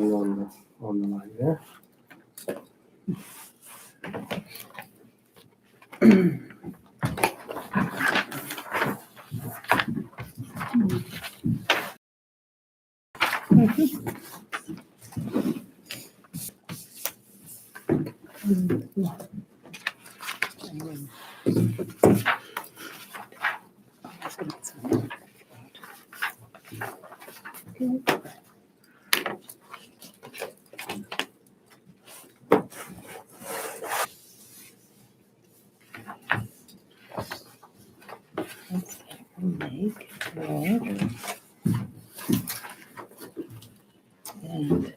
on the line there. And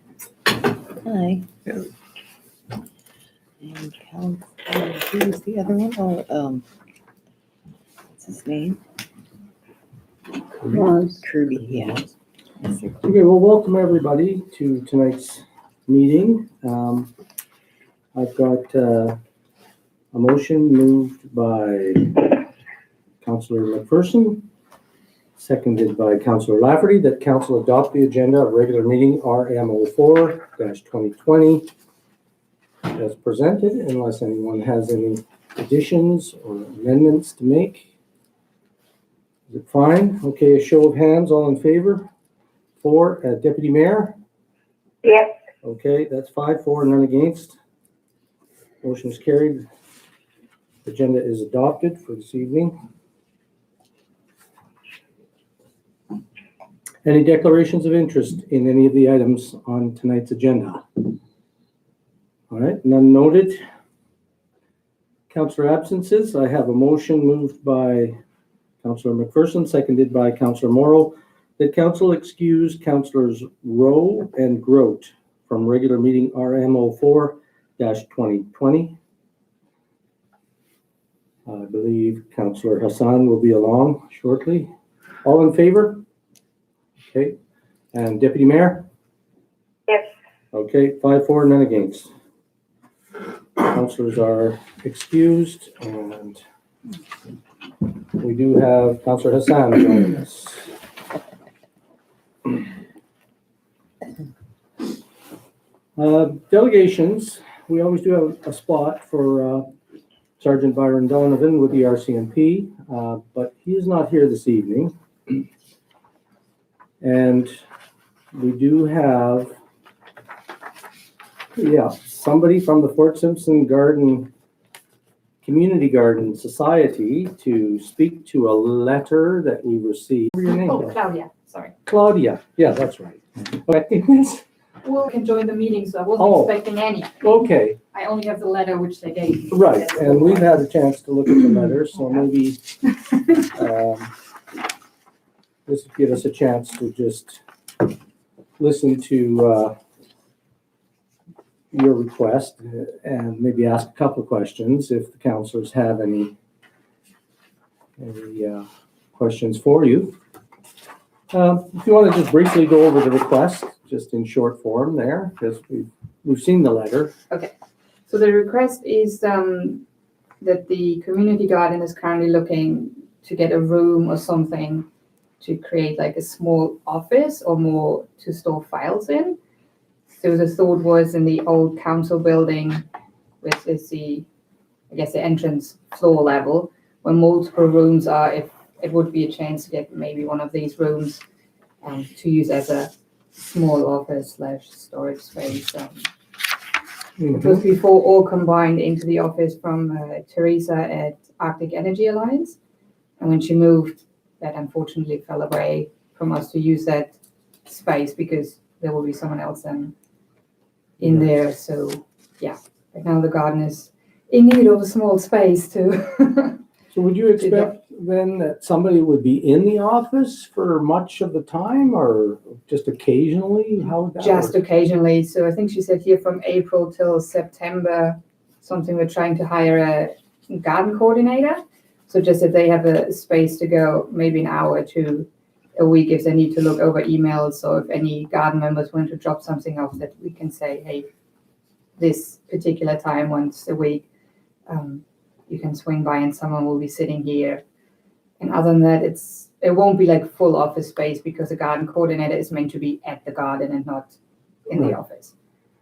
hi. And who's the other one? Oh, what's his name? Kirby, yeah. Okay, well, welcome everybody to tonight's meeting. I've got a motion moved by Councillor McPherson, seconded by Councillor Lafferty, that Council adopt the agenda of regular meeting RM04-2020 as presented, unless anyone has any additions or amendments to make. Is it fine? Okay, a show of hands, all in favor? 4, Deputy Mayor? Yes. Okay, that's 5-4, none against. Motion is carried. Agenda is adopted for this evening. Any declarations of interest in any of the items on tonight's agenda? All right, none noted. Councillor absences. I have a motion moved by Councillor McPherson, seconded by Councillor Morrow, that Council excuse Councillors Rowe and Grote from regular meeting RM04-2020. I believe Councillor Hassan will be along shortly. All in favor? Okay. And Deputy Mayor? Yes. Okay, 5-4, none against. Councillors are excused, and we do have Councillor Hassan joining us. Delegations, we always do have a spot for Sergeant Byron Donovan with the RCMP, but he is not here this evening. And we do have, somebody from the Fort Simpson Community Garden Society to speak to a letter that we received. What your name? Oh, Claudia, sorry. Claudia, yeah, that's right. Well, can join the meeting, so I wasn't expecting any. Okay. I only have the letter which they gave me. Right, and we've had a chance to look at the letter, so maybe this would give us a chance to just listen to your request and maybe ask a couple of questions if the councillors have any questions for you. If you want to just briefly go over the request, just in short form there, because we've seen the letter. Okay, so the request is that the community garden is currently looking to get a room or something to create like a small office or more to store files in. So the thought was in the old council building, which is the entrance floor level, where multiple rooms are, if it would be a chance to get maybe one of these rooms to use as a small office / storage space. It was before all combined into the office from Teresa at Arctic Energy Alliance. And when she moved, that unfortunately fell away from us to use that space because there will be someone else in there. So yeah, right now the garden is in need of a small space to. So would you expect then that somebody would be in the office for much of the time or just occasionally? How would that Just work? occasionally. So I think she said here from April till September, something we're trying to hire a garden coordinator. So just if they have a space to go, maybe an hour or two a week if they need to look over emails, or if any garden members want to drop something off, that we can say, hey, this particular time once a week, you can swing by and someone will be sitting here. And other than that, it won't be like full office space because the garden coordinator is meant to be at the garden and not in the Right. office.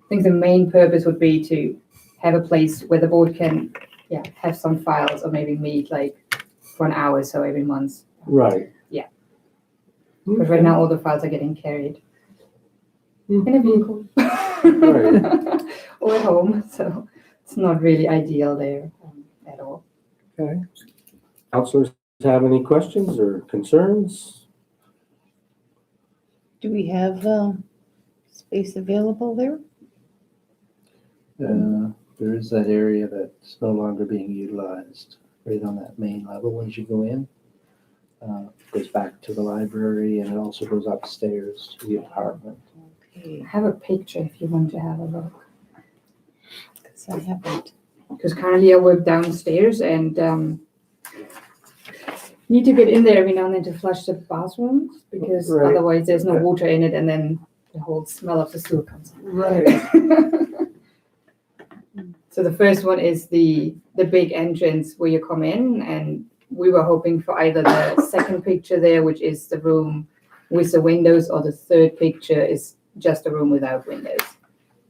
I think the main purpose would be to have a place where the board can, have some files or maybe meet like for an hour or so every month. Right. Yeah. Because right now all the files are getting carried in a vehicle Right. or at home, so it's not really ideal there at all. Okay. Counselors have any questions or concerns? Do we have space available there? There is that area that's no longer being utilized, right on that main level as you go in. Goes back to the library and it also goes upstairs to the apartment. Okay, I have a picture if you want to have a look. because I haven't. Because currently I work downstairs and need to get in there every now and then to flush the bathrooms because Right. otherwise there's no water in it and then the whole smell of the sewer comes in. Right. So the first one is the big entrance where you come in, and we were hoping for either the second picture there, which is the room with the windows, or the third picture is just a room without windows.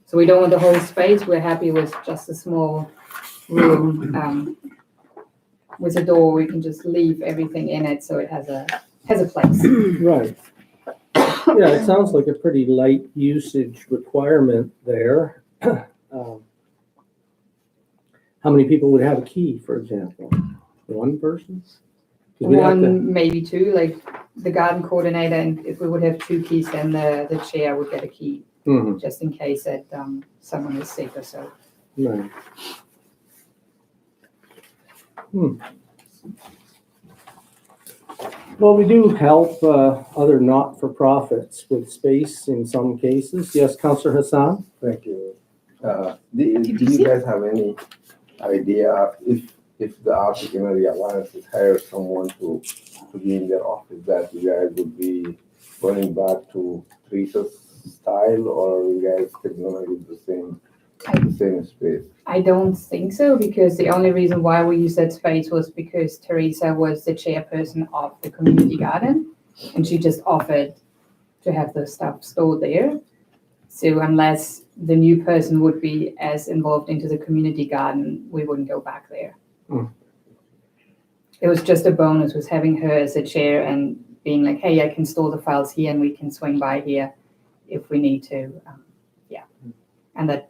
So we don't want the whole space. We're happy with just a small room with a door. We can just leave everything in it, so it has a place. Right. Yeah, it sounds like a pretty light usage requirement there. How many people would have a key, for example? One person? 'Cause we'd have to- One, maybe two, like the garden coordinator, and if we would have two keys, then the chair would get a key, Mhm, just in case that someone is sick or so. right. Well, we do help other not-for-profits with space in some cases. Yes, Councillor Hassan? Thank you. Do you you see? guys have any idea if the African Area Alliance has hired someone to be in their office, that you guys would be going back to Teresa's style, or are you guys still gonna use the same space? I don't think so, because the only reason why we used that space was because Teresa was the chairperson of the community garden, and she just offered to have the stuff stored there. So unless the new person would be as involved into the community garden, we wouldn't go back there. Mm. It was just a bonus, was having her as a chair and being like, hey, I can store the files here and we can swing by here if we need to. And that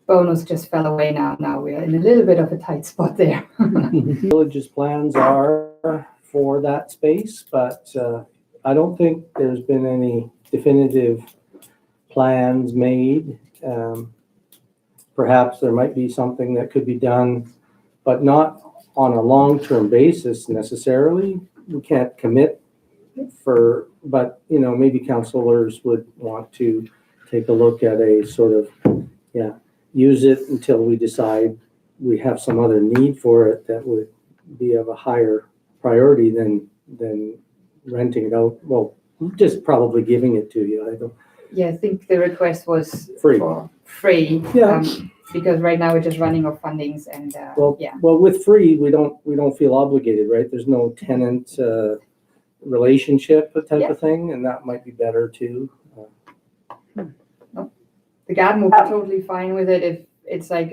bonus just fell away now. Now we're in a little bit of a tight spot there. Village's plans are for that space, but I don't think there's been any definitive plans made. Perhaps there might be something that could be done, but not on a long-term basis necessarily. We can't commit but maybe councillors would want to take a look at a sort of, use it until we decide we have some other need for it that would be of a higher priority than renting it out. Well, just probably giving it to you. I don't. Yeah, I think the request was Free. for free. Yeah. Because right now we're just running off fundings and, Well, with free, we don't feel obligated, right? There's no tenant relationship type of thing, and that might be better too. the garden will be totally fine with it. If it's like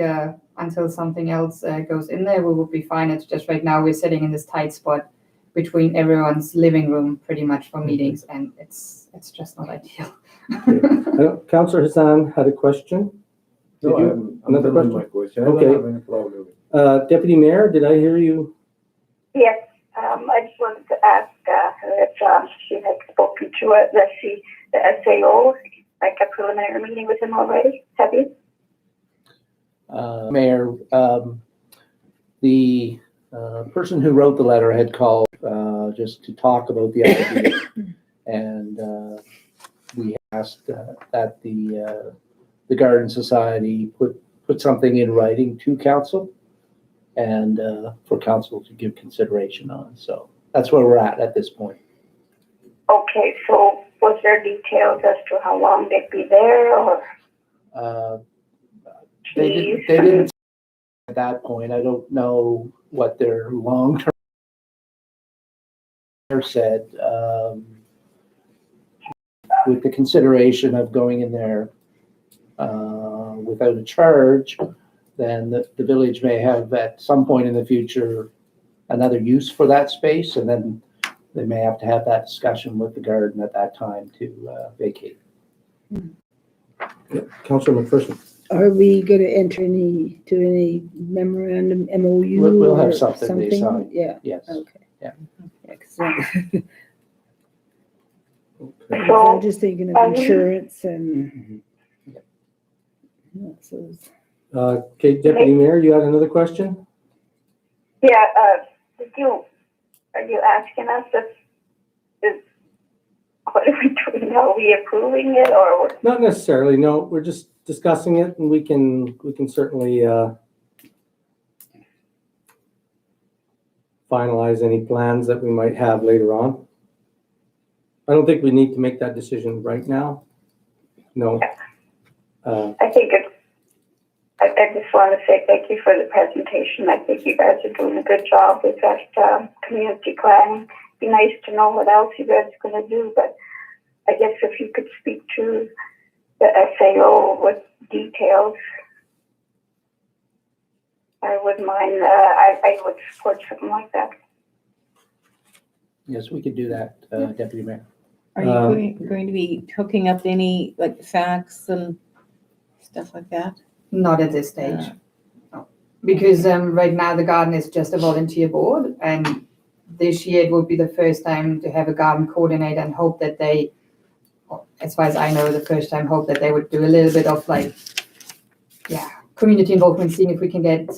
until something else goes in there, we will be fine. It's just right now we're sitting in this tight spot between everyone's living room pretty much for meetings, and it's just not ideal. Councillor Hassan had a question. No, Did you? I'm Another done with my question. I Okay. don't have any problem with it. Deputy Mayor, did I hear you? Yes, I just wanted to ask her if she had spoken to the SAO, like a preliminary meeting with him already. Have you? Mayor, the person who wrote the letter had called just to talk about the idea. And we asked that the Garden Society put something in writing to council and for council to give consideration on. So that's where we're at this point. Okay, so was there details as to how long they'd be there, or? They didn't at that point. I don't know what their long-term said. With the consideration of going in there without a charge, then the village may have at some point in the future another use for that space, and then they may have to have that discussion with the garden at that time to vacate. Councillor McPherson. Are we gonna enter any memorandum, MOU? We'll have or something they sign. Yeah, Yes. okay. Yeah. Yeah, 'cause I'm Okay. So, just thinking of um, insurance and. So it's- Okay, Deputy Mayor, you had another question? yeah, are you asking us what are we doing? Are we approving it or? Not necessarily, no, we're just discussing it, and we can certainly finalize any plans that we might have later on. I don't think we need to make that decision right now. No. I think I just want to say thank you for the presentation. I think you guys are doing a good job with that community planning. Be nice to know what else you guys are going to do, but I guess if you could speak to the SAO with details, I wouldn't mind. I would support something like that. Yes, we could do that, Deputy Mayor. Are you going to be hooking up any, like, fax and stuff like that? Not at this stage. No. Because right now the garden is just a volunteer board, and this year it will be the first time to have a garden coordinator, and hope that they, as far as I know, the first time hope that they would do a little bit of community involvement, seeing if we can get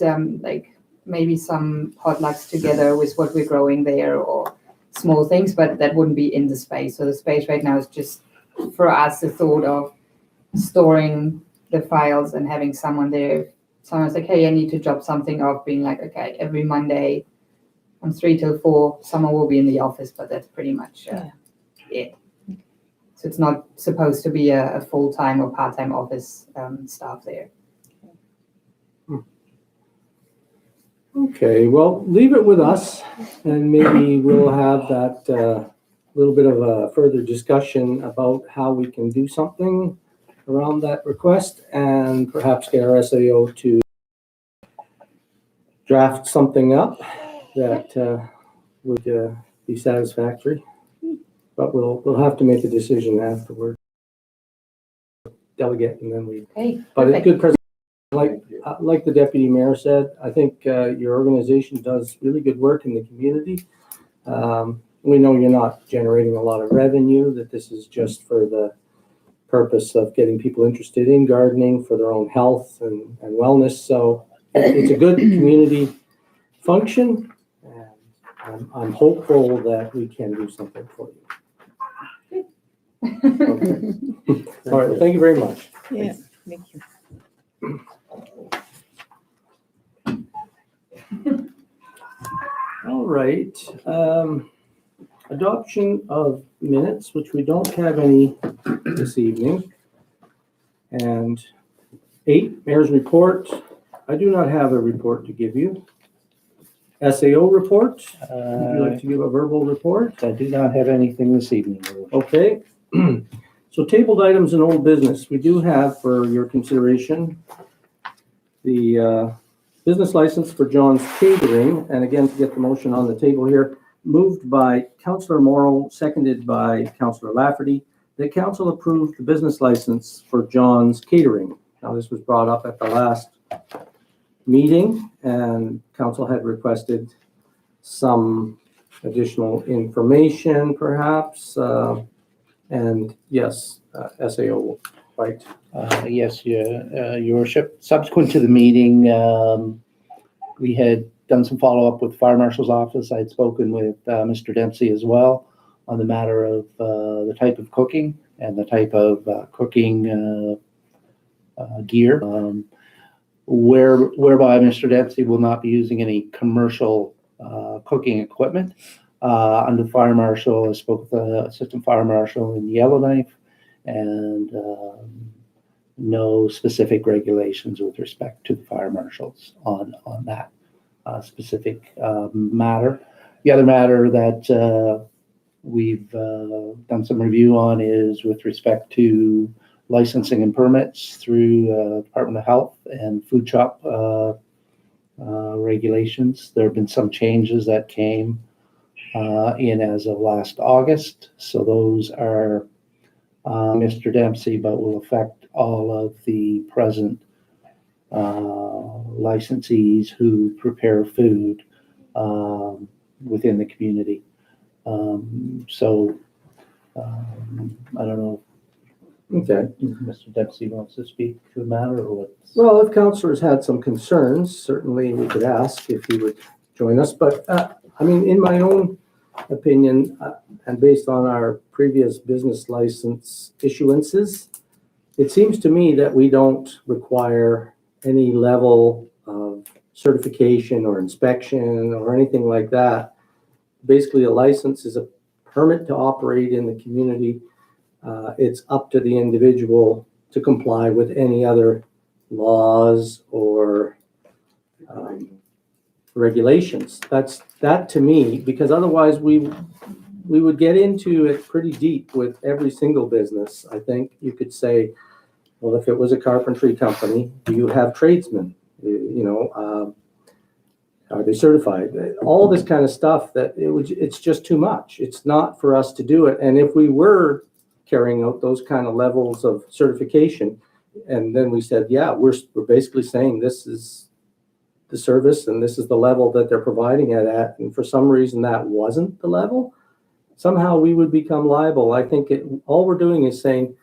maybe some potlucks together with what we're growing there or small things, but that wouldn't be in the space. So the space right now is just for us the thought of storing the files and having someone there. Someone's like, hey, I need to drop something off, being like, okay, every Monday from 3 till 4, someone will be in the office, but that's pretty much it. So it's not supposed to be a full-time or part-time office staff there. Okay, well, leave it with us, and maybe we'll have that little bit of a further discussion about how we can do something around that request, and perhaps get our SAO to draft something up that would be satisfactory. But we'll have to make a decision afterward. Delegate, and then we. Okay, But it's perfect. good presentation. Like the deputy mayor said, I think your organization does really good work in the community. We know you're not generating a lot of revenue, that this is just for the purpose of getting people interested in gardening for their own health and wellness. So it's a good community function, and I'm hopeful that we can do something for you. Okay. All right, thank you very much. Yeah, thank you. All right, adoption of minutes, which we don't have any this evening. And 8, mayor's report. I do not have a report to give you. SAO report, would you like to give a verbal report? I do not have anything this evening. Okay, so tabled items and old business. We do have for your consideration the business license for John's Catering, and again, to get the motion on the table here, moved by Councillor Morrow, seconded by Councillor Lafferty, that council approved the business license for John's Catering. Now, this was brought up at the last meeting, and council had requested some additional information, perhaps, and yes, SAO, right? Yes, Your Worship. Subsequent to the meeting, we had done some follow-up with the Fire Marshal's office. I had spoken with Mr. Dempsey as well on the matter of the type of cooking and the type of cooking gear, whereby Mr. Dempsey will not be using any commercial cooking equipment. Under the Fire Marshal, I spoke with the Assistant Fire Marshal in Yellowknife, and no specific regulations with respect to the fire marshals on that specific matter. The other matter that we've done some review on is with respect to licensing and permits through Department of Health and food shop regulations. There have been some changes that came in as of last August. So those are Mr. Dempsey, but will affect all of the present licensees who prepare food within the community. I don't know Okay. if Mr. Dempsey wants to speak to the matter or what. Well, if councillors had some concerns, certainly we could ask if he would join us. But I mean, in my own opinion, and based on our previous business license issuances, it seems to me that we don't require any level of certification or inspection or anything like that. Basically, a license is a permit to operate in the community. It's up to the individual to comply with any other laws or regulations. That to me, because otherwise we would get into it pretty deep with every single business. I think you could say, well, if it was a carpentry company, do you have tradesmen? Are they certified? All this kind of stuff that it's just too much. It's not for us to do it. And if we were carrying out those kind of levels of certification, and then we said, yeah, we're basically saying this is the service and this is the level that they're providing it at, and for some reason that wasn't the level, somehow we would become liable. I think all we're doing is saying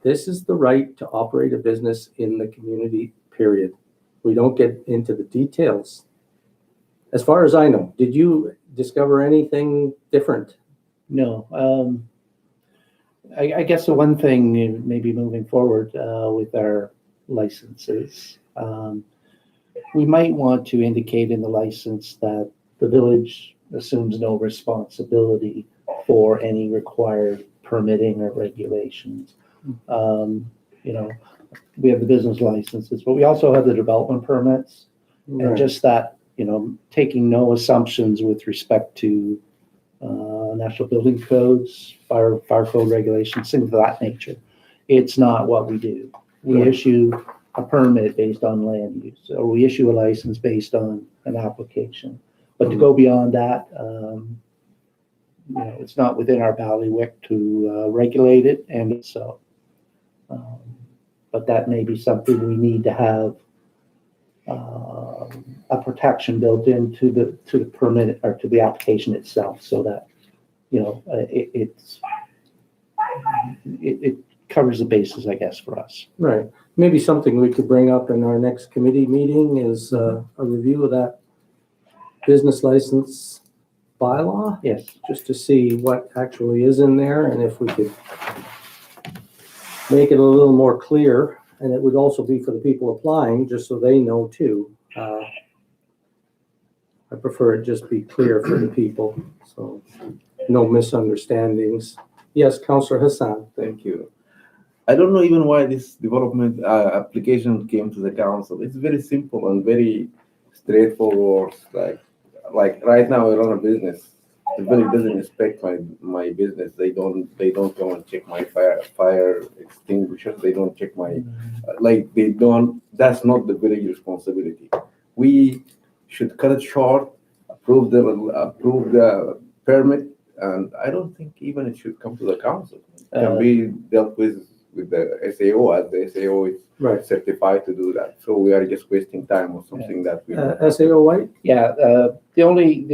this is the right to operate a business in the community, period. We don't get into the details. As far as I know, did you discover anything different? No. I guess the one thing maybe moving forward with our licenses, we might want to indicate in the license that the village assumes no responsibility for any required permitting or regulations. We have the business licenses, but we also have the development permits, and just that, taking no assumptions with respect to national building codes, fire code regulations, things of that nature. It's not what we do. We issue a permit based on land use, or we issue a license based on an application. But to go beyond that, it's not within our bailiwick to regulate it, and so. But that may be something we need to have a protection built into the permit or to the application itself, so that it covers the bases, I guess, for us. Right. Maybe something we could bring up in our next committee meeting is a review of that business license bylaw. Yes. Just to see what actually is in there and if we could make it a little more clear. And it would also be for the people applying, just so they know too. I prefer it just be clear for the people, so no misunderstandings. Yes, Councillor Hassan. Thank you. I don't know even why this development application came to the council. It's very simple and very straightforward. Like right now, I run a business. The village doesn't inspect my business. They don't go and check my fire extinguishers. They don't check my That's not the village responsibility. We should cut it short, approve the permit, and I don't think even it should come to the council. It can be dealt with the SAO, as the SAO is certified to do that. So we are just wasting time on something that we SAO White? Yeah, the only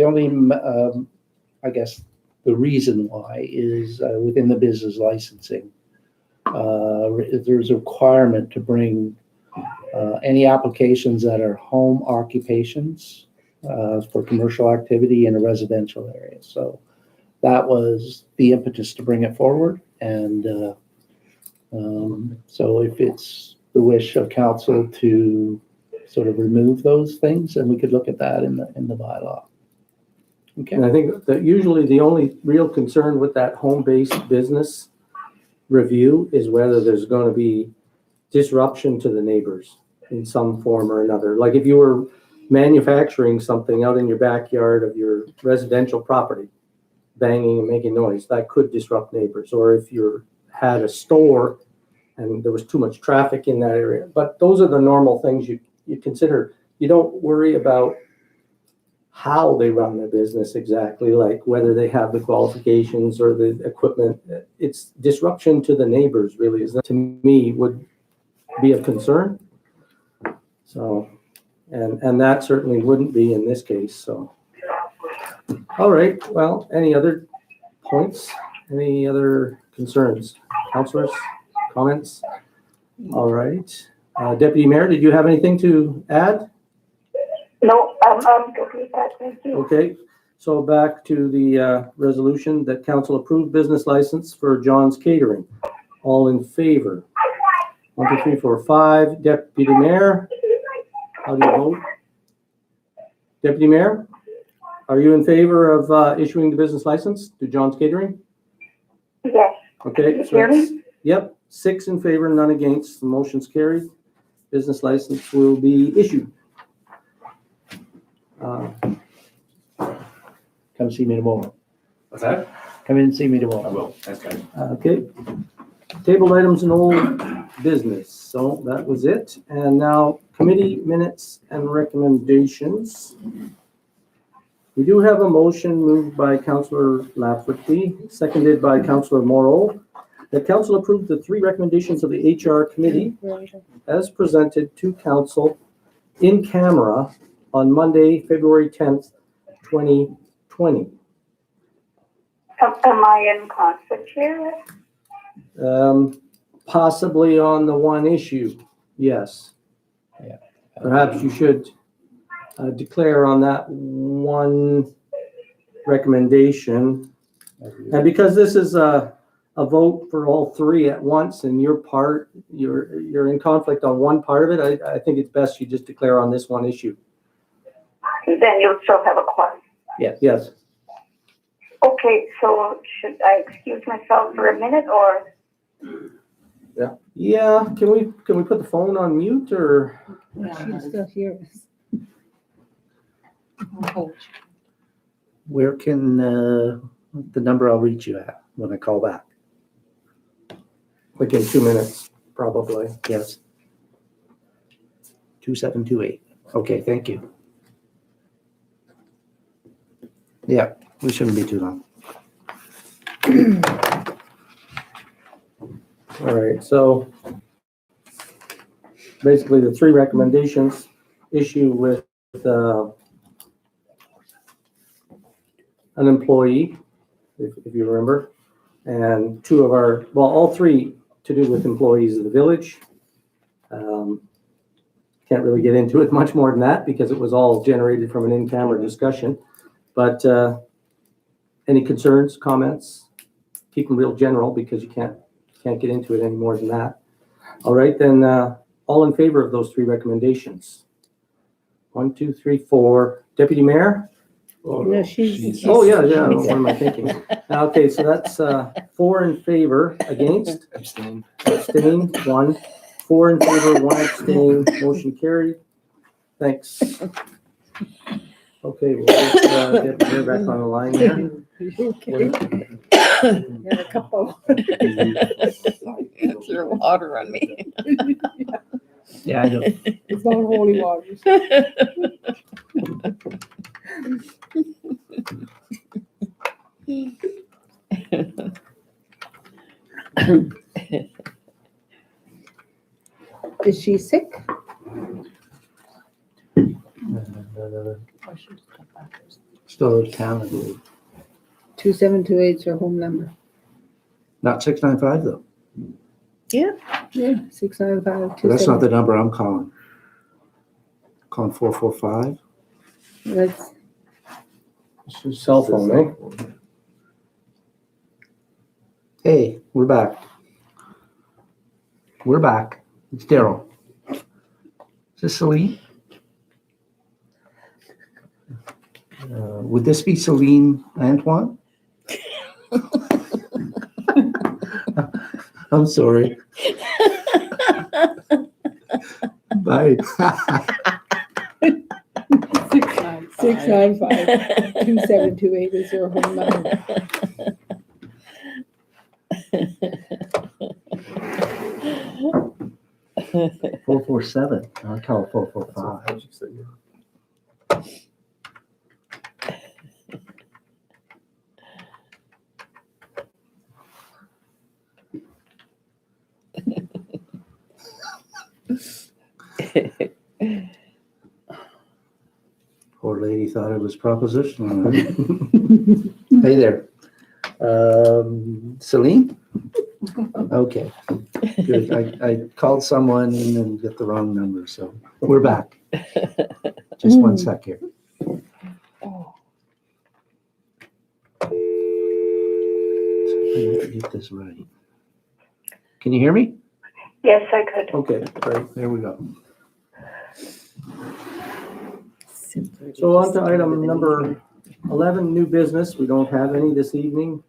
I guess the reason why is within the business licensing, there's a requirement to bring any applications that are home occupations for commercial activity in a residential area. So that was the impetus to bring it forward. And so if it's the wish of council to sort of remove those things, then we could look at that in the bylaw. Okay. And I think that usually the only real concern with that home-based business review is whether there's going to be disruption to the neighbors in some form or another. Like if you were manufacturing something out in your backyard of your residential property, banging and making noise, that could disrupt neighbors. Or if you had a store and there was too much traffic in that area. But those are the normal things you consider. You don't worry about how they run their business exactly, like whether they have the qualifications or the equipment. It's disruption to the neighbors, really, is to me would be of concern. So, and that certainly wouldn't be in this case. So, all right. Well, any other points? Any other concerns? Councilors, comments? All right. Deputy Mayor, did you have anything to add? No, I'm good with that, thank you. Okay, so back to the resolution that council approved business license for John's Catering. All in favor? 1, 2, 3, 4, 5. Deputy Mayor, how do you vote? Deputy Mayor, are you in favor of issuing the business license to John's Catering? Yes. Okay, Can you so hear that's, me? yep, 6 in favor, none against. The motion's carried. Business license will be issued. Come see me tomorrow. What's that? Come in and see me I tomorrow. will. Thanks, guys. Okay. Table items and old business. So that was it. And now committee minutes and recommendations. We do have a motion moved by Councillor Lafferty, seconded by Councillor Morrow, that council approved the 3 recommendations of the HR committee as presented to council in camera on Monday, February 10th, 2020. Am I in conflict here? Possibly on the one issue, yes. Yeah. Perhaps you should declare on that one recommendation. And because this is a vote for all 3 at once, and you're in conflict on one part of it, I think it's best you just declare on this one issue. Then you'll still have a quorum. Yes. Okay, so should I excuse myself for a minute or? Yeah, can we put the phone on mute or? She still hears. Where can, the number I'll reach you at when I call back? Like in 2 minutes, probably. Yes. 2728. Okay, thank you. Yeah, we shouldn't be too long. All right, so basically the 3 recommendations issue with an employee, if you remember, and 2 of our, well, all 3 to do with employees of the village. Can't really get into it much more than that because it was all generated from an in-camera discussion. But any concerns, comments? Keep them real general because you can't get into it any more than that. All right, then all in favor of those 3 recommendations? 1, 2, 3, 4. Deputy Mayor? No, she's. Oh, yeah, what am I thinking? Okay, so that's 4 in favor, against, Abstain. 1. 4 in favor, 1 abstain, motion carried. Thanks. Okay, we'll get Mayor back on the line here. Okay. Got a couple. Throw water on me. Yeah, I know. It's not holy water. Is she sick? Still in town, I believe. 2728 is her home number. Not 695 though. Yeah, 695. So that's not the number I'm calling. Calling 445. That's It's your cell phone, eh? Hey, we're back. We're back. It's Daryl. Is this Celine? Would this be Celine Antoine? I'm sorry. Bye. 695-2728 is her home number. 447, I'll call it 445. How'd you say it? Poor lady thought it was propositional. Hey there. Celine? Okay, good. I called someone and got the wrong number, so we're back. Just one sec here. I have to get this right. Can you hear me? Yes, I could. Okay, great, there we go. Simpler to So on just to do item it in number here. 11, new business. We don't have any this evening.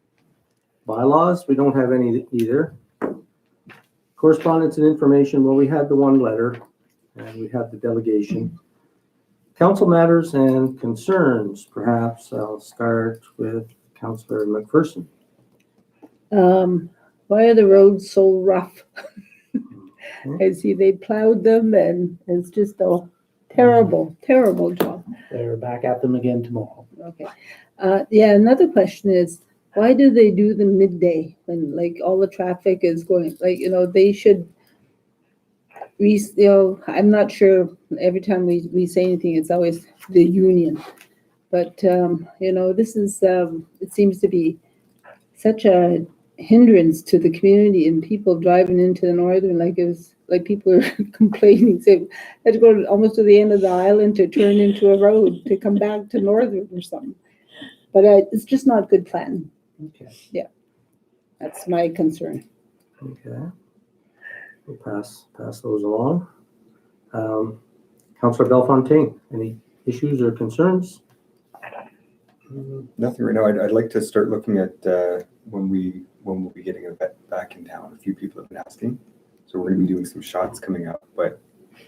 Bylaws, we don't have any either. Correspondence and information, well, we had the one letter and we had the delegation. Council matters and concerns, perhaps I'll start with Councillor McPherson. Why are the roads so rough? I see they plowed them and it's just a terrible, terrible job. They're back at them again tomorrow. Okay. Yeah, another question is, why do they do the midday when like all the traffic is going, like, they should, I'm not sure, every time we say anything, it's always the union. But, this is, it seems to be such a hindrance to the community and people driving into the northern, like it was, like people are complaining, say, had to go almost to the end of the island to turn into a road to come back to northern or something. But it's just not good planning. Okay. That's my concern. Okay. We'll pass those along. Councillor Bellefontaine, any issues or concerns? Nothing right now. I'd like to start looking at when we'll be getting a vet back in town. A few people have been asking, so we're going to be doing some shots coming up. But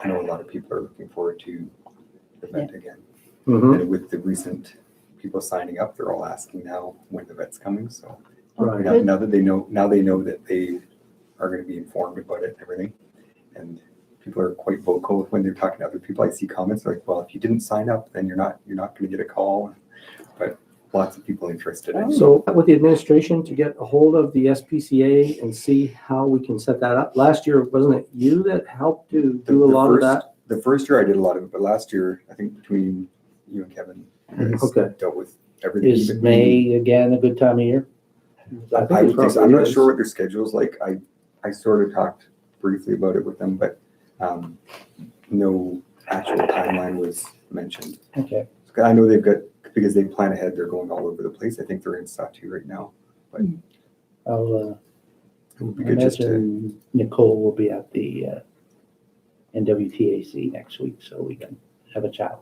I know a lot of people are looking forward to the vet again. Mm-hmm. And with the recent people signing up, they're all asking now when the vet's coming. So Right. now that they know that they are going to be informed about it and everything, and people are quite vocal when they're talking to other people. I see comments like, "Well, if you didn't sign up, then you're not going to get a call." But lots of people interested in it. So with the administration to get a hold of the SPCA and see how we can set that up. Last year, wasn't it you that helped to do a lot of that? The first year I did a lot of it, but last year, I think between you and Kevin, you guys Okay. dealt with everything. Is But May again a good time of year? I it would think so. I'm probably not is. sure what their schedule's like. I sort of talked briefly about it with them, but no actual timeline was mentioned. Okay. I know they've got, because they plan ahead, they're going all over the place. I think they're in Satu right now. But I'll it would be good just to, imagine Nicole will be at the NWTAC next week, so we can have a chat.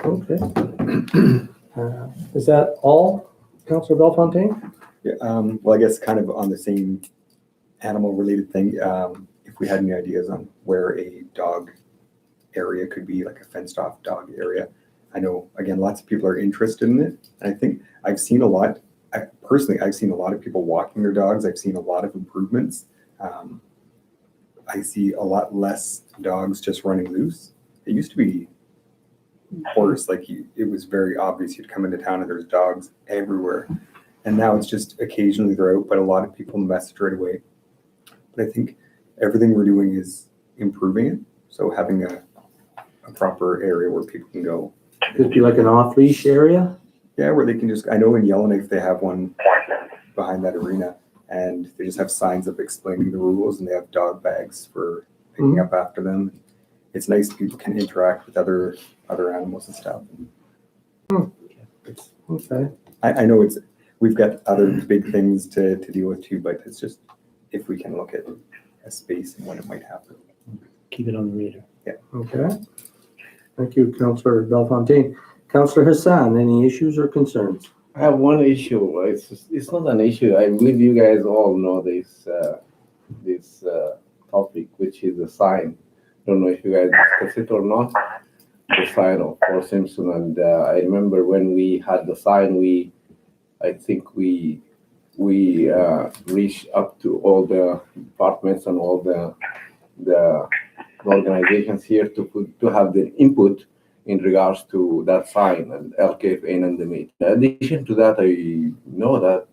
Okay. Is that all, Councillor Bellefontaine? yeah, well, I guess kind of on the same animal related thing, if we had any ideas on where a dog area could be, like a fenced off dog area. I know, again, lots of people are interested in it. And I think I've seen a lot, I've seen a lot of people walking their dogs. I've seen a lot of improvements. I see a lot less dogs just running loose. It used to be worse, like it was very obvious you'd come into town and there's dogs everywhere. And now it's just occasionally they're out, but a lot of people message right away. But I think everything we're doing is improving it. So having a proper area where people can go. Could it be like an off-leash area? Yeah, where they can just, I know in Yellowknife they have one behind that arena and they just have signs up explaining the rules and they have dog bags for picking up after them. It's nice people can interact with other animals and stuff. Okay. I know we've got other big things to deal with too, but it's just if we can look at a space and when it might happen. Keep it on the radar. Okay. Thank you, Councillor Bellefontaine. Councillor Hassan, any issues or concerns? I have one issue. It's not an issue. I believe you guys all know this topic, which is the sign. Don't know if you guys discuss it or not. The sign of Fort Simpson, and I remember when we had the sign, I think we reached up to all the departments and all the the organizations here to have their input in regards to that sign and LKFN and the Métis. In addition to that, I know that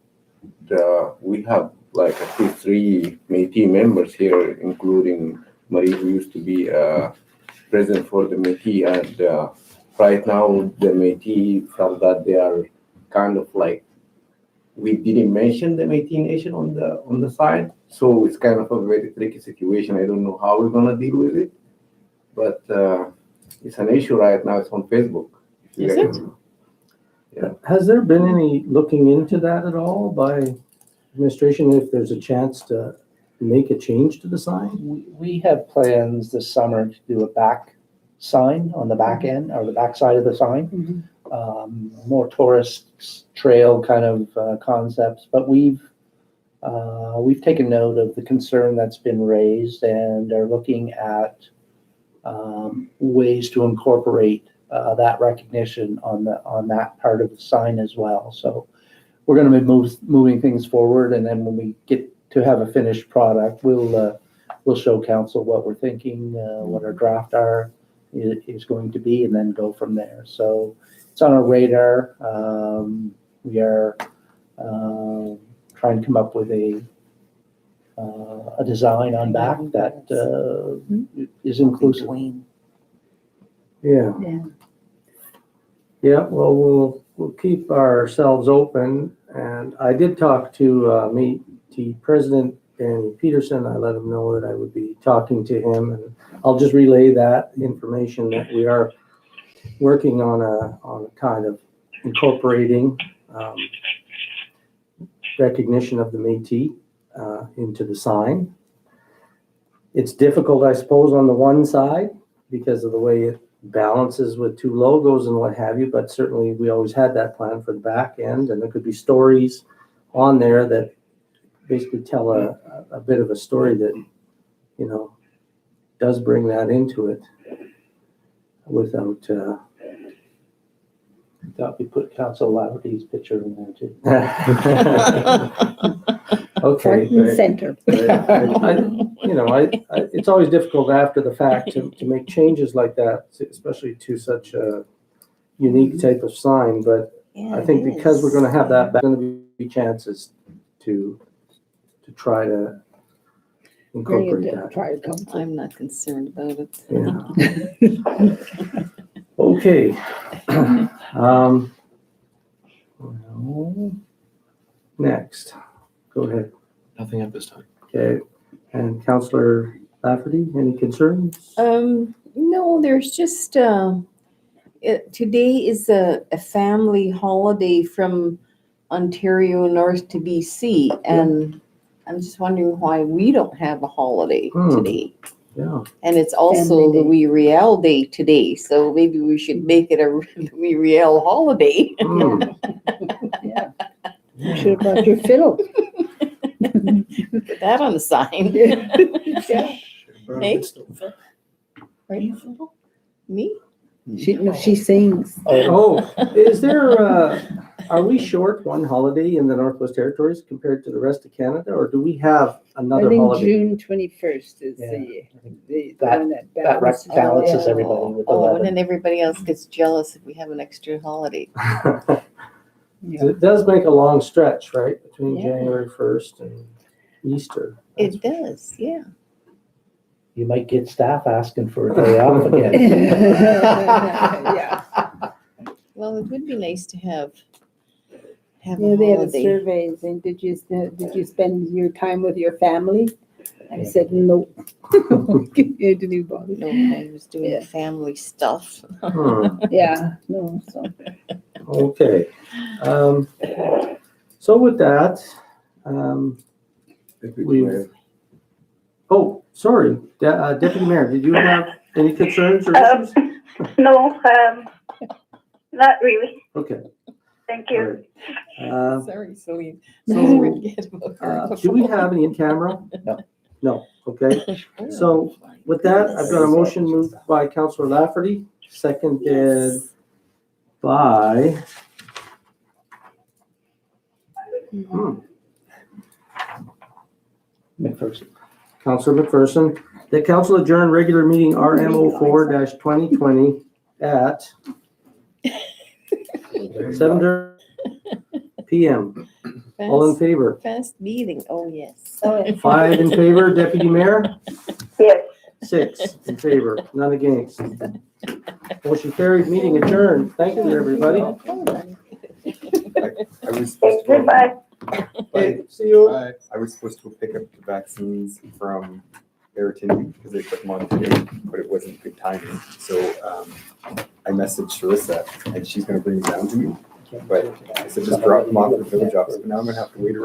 we have like at least 3 Métis members here, including Marie, who used to be president for the Métis, and right now the Métis felt that they are kind of like, we didn't mention the Métis Nation on the side, so it's kind of a very tricky situation. I don't know how we're gonna deal with it, but it's an issue right now. It's on Facebook. Is it? Yeah. Has there been any looking into that at all by administration, if there's a chance to make a change to the sign? We have plans this summer to do a back sign on the back end or the back side of the sign. More tourist trail kind of concepts, but we've taken note of the concern that's been raised and are looking at ways to incorporate that recognition on that part of the sign as well. So we're going to be moving things forward, and then when we get to have a finished product, we'll show council what we're thinking, what our draft is going to be, and then go from there. So it's on our radar. We are trying to come up with a design on back that is inclusive. Yeah. Yeah, well, we'll keep ourselves open, and I did talk to Métis President Danny Peterson. I let him know that I would be talking to him, and I'll just relay that information that we are working on a kind of incorporating recognition of the Métis into the sign. It's difficult, I suppose, on the one side because of the way it balances with 2 logos and what have you, but certainly we always had that plan for the back end, and there could be stories on there that basically tell a bit of a story that, you know, does bring that into it without Thought we put Council Lafferty's picture in there too. okay. Front and center. It's always difficult after the fact to make changes like that, especially to such a unique type of sign. But I think because we're going to have that, there's going to be chances to try to incorporate that. I'm not concerned about it. Yeah. Okay. Well, next, go ahead. Nothing at this time. Okay, and Councillor Lafferty, any concerns? No, there's just, today is a family holiday from Ontario north to BC, and I'm just wondering why we don't have a holiday today. Yeah. And it's also Family the Day. Wee Riel Day today, so maybe we should make it a Wee Riel holiday. Yeah. You should have brought your fiddle. Put that on the sign. Yeah. Hey? Right? Me? She sings. Oh, is there, are we short one holiday in the Northwest Territories compared to the rest of Canada, or do we have I another think holiday? June 21st is Yeah. the That- one that That balances. balances everybody with Oh, and 11. then everybody else gets jealous if we have an extra holiday. It does make a long stretch, right, between Yeah. January 1st and Easter. It does, yeah. You might get staff asking for a day off again. Yeah. Well, it would be nice to have a Yeah, they have holiday. surveys, and did you spend your time with your family? I said, no. It didn't bother. No, I was doing Yeah. family stuff. Yeah, no, so. Okay. So with that, oh, sorry, Deputy Mayor, did you have any concerns or issues? No, not really. Okay. Thank all you. right. Sorry, Celine. So, Forget about her. do we have any in camera? No. No, okay. So with that, I've got a motion moved by Councillor Lafferty, seconded by McPherson. Councillor McPherson. The council adjourned regular meeting RM04-2020 at 7:30 PM. All in favor? Fast meeting, oh, yes. 5 in favor, Deputy Mayor? Yes. 6 in favor, none against. Motion carried, meeting adjourned. Thank you, everybody. I was Thank supposed you, to, bye. Okay, see you. I was supposed to pick up the vaccines from Ayrton because they put them on today, but it wasn't good timing. So I messaged Charissa and she's gonna bring them down to me. But I said, just drop them off at the village office, but now I'm gonna have to wait around.